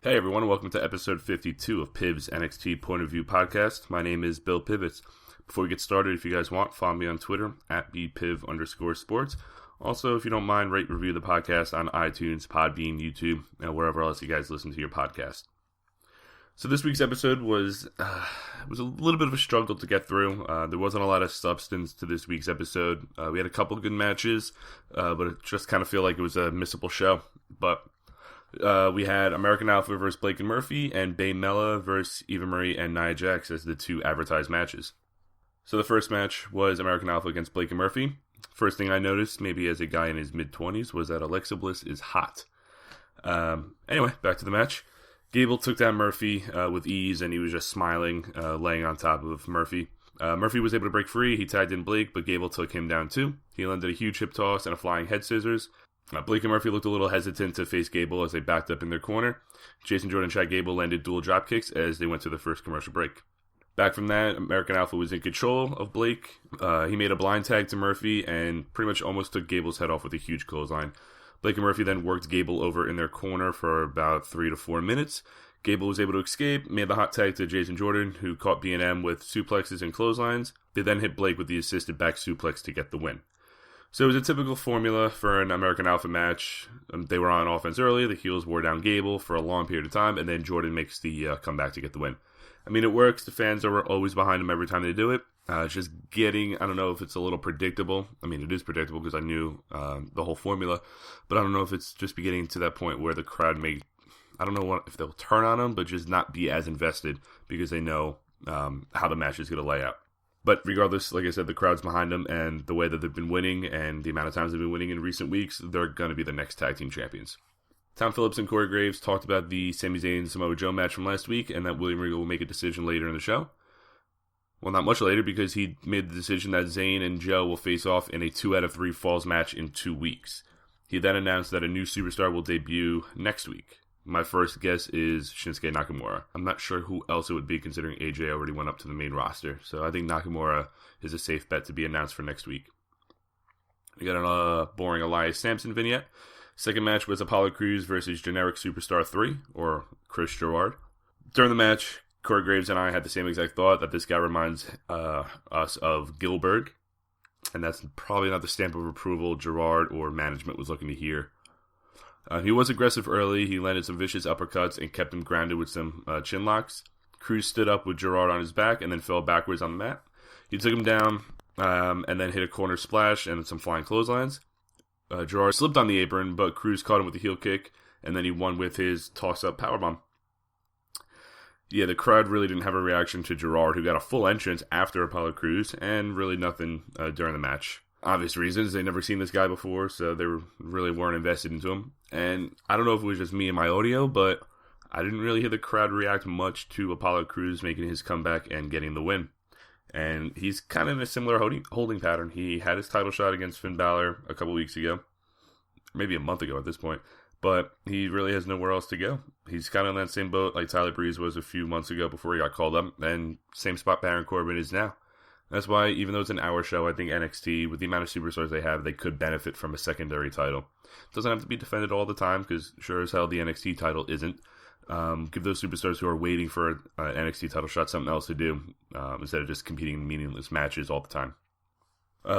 Hey everyone, welcome to episode 52 of Piv's NXT Point of View podcast. My name is Bill Pivets. Before we get started, if you guys want, follow me on Twitter at bpiv_sports. Also, if you don't mind, rate review the podcast on iTunes, Podbean, YouTube, and wherever else you guys listen to your podcast. So this week's episode was a little bit of a struggle to get through. There wasn't a lot of substance to this week's episode. We had a couple good matches, but it just kind of feel like it was a missable show. But we had American Alpha versus Blake and Murphy, and Bayley versus Eva Marie and Nia Jax as the two advertised matches. So the first match was American Alpha against Blake and Murphy. First thing I noticed, maybe as a guy in his mid-20s, was that Alexa Bliss is hot. Anyway, back to the match. Gable took down Murphy with ease, and he was just smiling, laying on top of Murphy. Murphy was able to break free. He tagged in Blake, but Gable took him down too. He landed a huge hip toss and a flying head scissors. Blake and Murphy looked a little hesitant to face Gable as they backed up in their corner. Jason Jordan and Chad Gable landed dual drop kicks as they went to the first commercial break. Back from that, American Alpha was in control of Blake. He made a blind tag to Murphy and pretty much almost took Gable's head off with a huge clothesline. Blake and Murphy then worked Gable over in their corner for about 3 to 4 minutes. Gable was able to escape, made the hot tag to Jason Jordan, who caught B&M with suplexes and clotheslines. They then hit Blake with the assisted back suplex to get the win. So it was a typical formula for an American Alpha match. They were on offense early, the heels wore down Gable for a long period of time, and then Jordan makes the comeback to get the win. I mean, it works. The fans are always behind him every time they do it. It's just getting, I don't know if it's a little predictable. I mean, it is predictable because I knew the whole formula, but I don't know if it's just getting to that point where the crowd may, I don't know if they'll turn on him, but just not be as invested because they know how the match is going to lay out. But regardless, like I said, the crowd's behind them, and the way that they've been winning and the amount of times they've been winning in recent weeks, they're going to be the next tag team champions. Tom Phillips and Corey Graves talked about the Sami Zayn Samoa Joe match from last week, and that William Regal will make a decision later in the show. Well, not much later, because he made the decision that Zayn and Joe will face off in a 2 out of 3 falls match in 2 weeks. He then announced that a new superstar will debut next week. My first guess is Shinsuke Nakamura. I'm not sure who else it would be, considering AJ already went up to the main roster. So I think Nakamura is a safe bet to be announced for next week. We got a boring Elias Sampson vignette. Second match was Apollo Cruz versus Generic Superstar 3, or Chris Gerard. During the match, Corey Graves and I had the same exact thought, that this guy reminds us of Gilbert. And that's probably not the stamp of approval Gerard or management was looking to hear. He was aggressive early. He landed some vicious uppercuts and kept him grounded with some chin locks. Cruz stood up with Gerard on his back and then fell backwards on the mat. He took him down and then hit a corner splash and some flying clotheslines. Gerard slipped on the apron, but Cruz caught him with a heel kick, and then he won with his toss-up powerbomb. Yeah, the crowd really didn't have a reaction to Gerard, who got a full entrance after Apollo Cruz, and really nothing during the match. Obvious reasons, they'd never seen this guy before, so they really weren't invested into him. And I don't know if it was just me and my audio, but I didn't really hear the crowd react much to Apollo Cruz making his comeback and getting the win. And he's kind of in a similar holding pattern. He had his title shot against Finn Balor a couple weeks ago, maybe a month ago at this point, but he really has nowhere else to go. He's kind of in that same boat like Tyler Breeze was a few months ago before he got called up, and same spot Baron Corbin is now. That's why, even though it's an hour show, I think NXT, with the amount of superstars they have, they could benefit from a secondary title. It doesn't have to be defended all the time, because sure as hell the NXT title isn't. Give those superstars who are waiting for an NXT title shot something else to do, instead of just competing in meaningless matches all the time.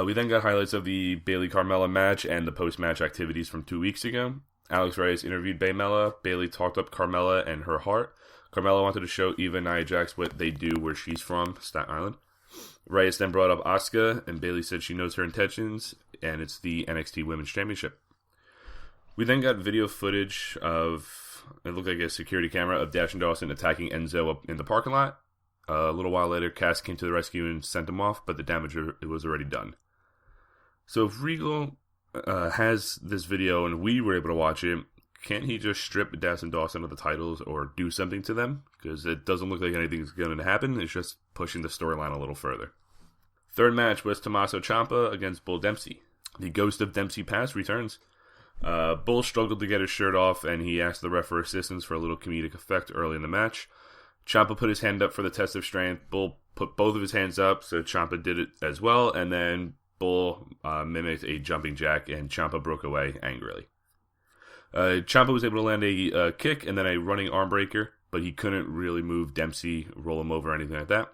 We then got highlights of the Bayley-Carmella match and the post-match activities from 2 weeks ago. Alex Reyes interviewed Bayley. Bayley talked up Carmella and her heart. Carmella wanted to show Eva and Nia Jax what they do where she's from, Staten Island. Reyes then brought up Asuka, and Bayley said she knows her intentions, and it's the NXT Women's Championship. We then got video footage of, it looked like a security camera, of Dash and Dawson attacking Enzo up in the parking lot. A little while later, Cass came to the rescue and sent him off, but the damage was already done. So if Regal has this video and we were able to watch it, can't he just strip Dash and Dawson of the titles or do something to them? Because it doesn't look like anything's going to happen. It's just pushing the storyline a little further. Third match was Tommaso Ciampa against Bull Dempsey. The ghost of Dempsey Past returns. Bull struggled to get his shirt off, and he asked the ref for assistance for a little comedic effect early in the match. Ciampa put his hand up for the test of strength. Bull put both of his hands up, so Ciampa did it as well, and then Bull mimicked a jumping jack, and Ciampa broke away angrily. Ciampa was able to land a kick and then a running arm breaker, but he couldn't really move Dempsey, roll him over, or anything like that.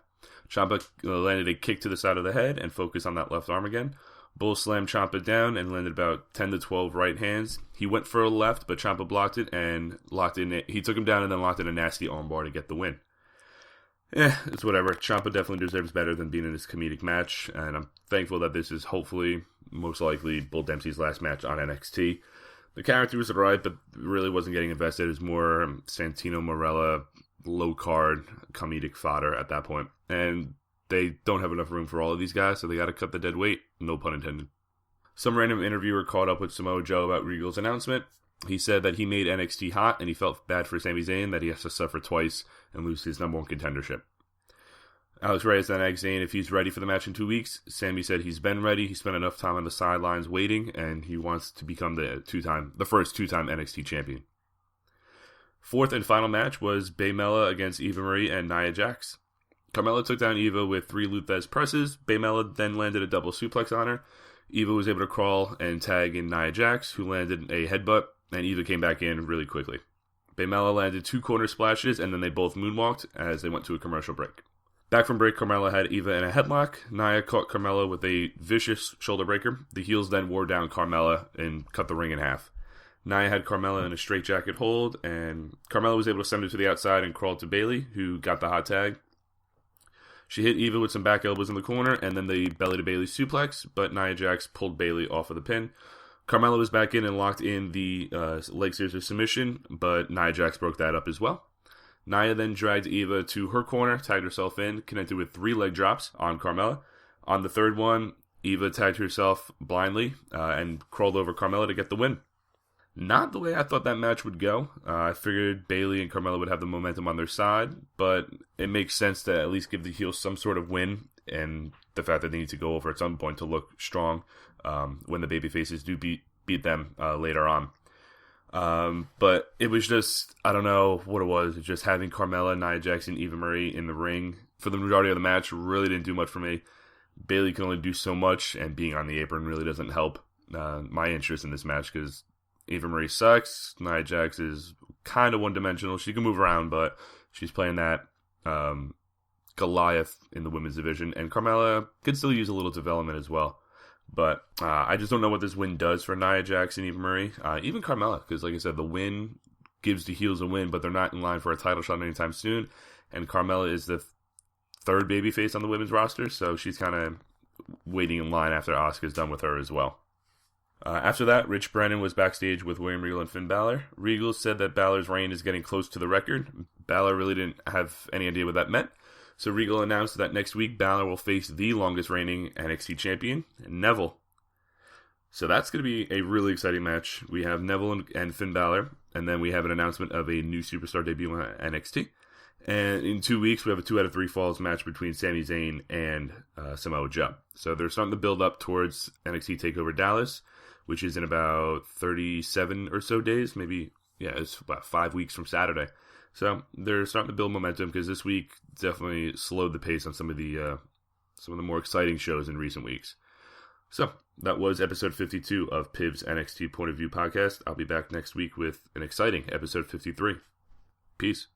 Ciampa landed a kick to the side of the head and focused on that left arm again. Bull slammed Ciampa down and landed about 10 to 12 right hands. He went for a left, but Ciampa blocked it and locked in. He took him down and then locked in a nasty armbar to get the win. It's whatever. Ciampa definitely deserves better than being in this comedic match, and I'm thankful that this is hopefully, most likely, Bull Dempsey's last match on NXT. The character was alright, but really wasn't getting invested. It was more Santino Marella, low card, comedic fodder at that point. And they don't have enough room for all of these guys, so they got to cut the dead weight. No pun intended. Some random interviewer caught up with Samoa Joe about Regal's announcement. He said that he made NXT hot, and he felt bad for Sami Zayn that he has to suffer twice and lose his number one contendership. Alex Reyes then asked Zayn if he's ready for the match in 2 weeks. Sami said he's been ready. He spent enough time on the sidelines waiting, and he wants to become the first two-time NXT champion. Fourth and final match was Bayley against Eva Marie and Nia Jax. Carmella took down Eva with 3 Luthez presses. Bayley then landed a double suplex on her. Eva was able to crawl and tag in Nia Jax, who landed a headbutt, and Eva came back in really quickly. Bayley landed 2 corner splashes, and then they both moonwalked as they went to a commercial break. Back from break, Carmella had Eva in a headlock. Nia caught Carmella with a vicious shoulder breaker. The heels then wore down Carmella and cut the ring in half. Nia had Carmella in a straitjacket hold, and Carmella was able to send her to the outside and crawl to Bayley, who got the hot tag. She hit Eva with some back elbows in the corner, and then the belly to Bayley suplex, but Nia Jax pulled Bayley off of the pin. Carmella was back in and locked in the leg scissors submission, but Nia Jax broke that up as well. Nia then dragged Eva to her corner, tagged herself in, connected with 3 leg drops on Carmella. On the third one, Eva tagged herself blindly and crawled over Carmella to get the win. Not the way I thought that match would go. I figured Bayley and Carmella would have the momentum on their side, but it makes sense to at least give the heels some sort of win, and the fact that they need to go over at some point to look strong when the babyfaces do beat them later on. But it was just, I don't know what it was. Just having Carmella, Nia Jax, and Eva Marie in the ring for the majority of the match really didn't do much for me. Bayley can only do so much, and being on the apron really doesn't help my interest in this match, because Eva Marie sucks. Nia Jax is kind of one-dimensional. She can move around, but she's playing that Goliath in the women's division, and Carmella could still use a little development as well. But I just don't know what this win does for Nia Jax and Eva Marie. Even Carmella, because like I said, the win gives the heels a win, but they're not in line for a title shot anytime soon. And Carmella is the third babyface on the women's roster, so she's kind of waiting in line after Asuka's done with her as well. After that, Rich Brennan was backstage with William Regal and Finn Balor. Regal said that Balor's reign is getting close to the record. Balor really didn't have any idea what that meant. So Regal announced that next week Balor will face the longest reigning NXT champion, Neville. So that's going to be a really exciting match. We have Neville and Finn Balor, and then we have an announcement of a new superstar debut on NXT. And in 2 weeks, we have a 2 out of 3 falls match between Sami Zayn and Samoa Joe. So they're starting to build up towards NXT TakeOver Dallas, which is in about 37 or so days. Maybe, it's about 5 weeks from Saturday. So they're starting to build momentum, because this week definitely slowed the pace on some of the more exciting shows in recent weeks. So that was episode 52 of Piv's NXT Point of View podcast. I'll be back next week with an exciting episode 53. Peace.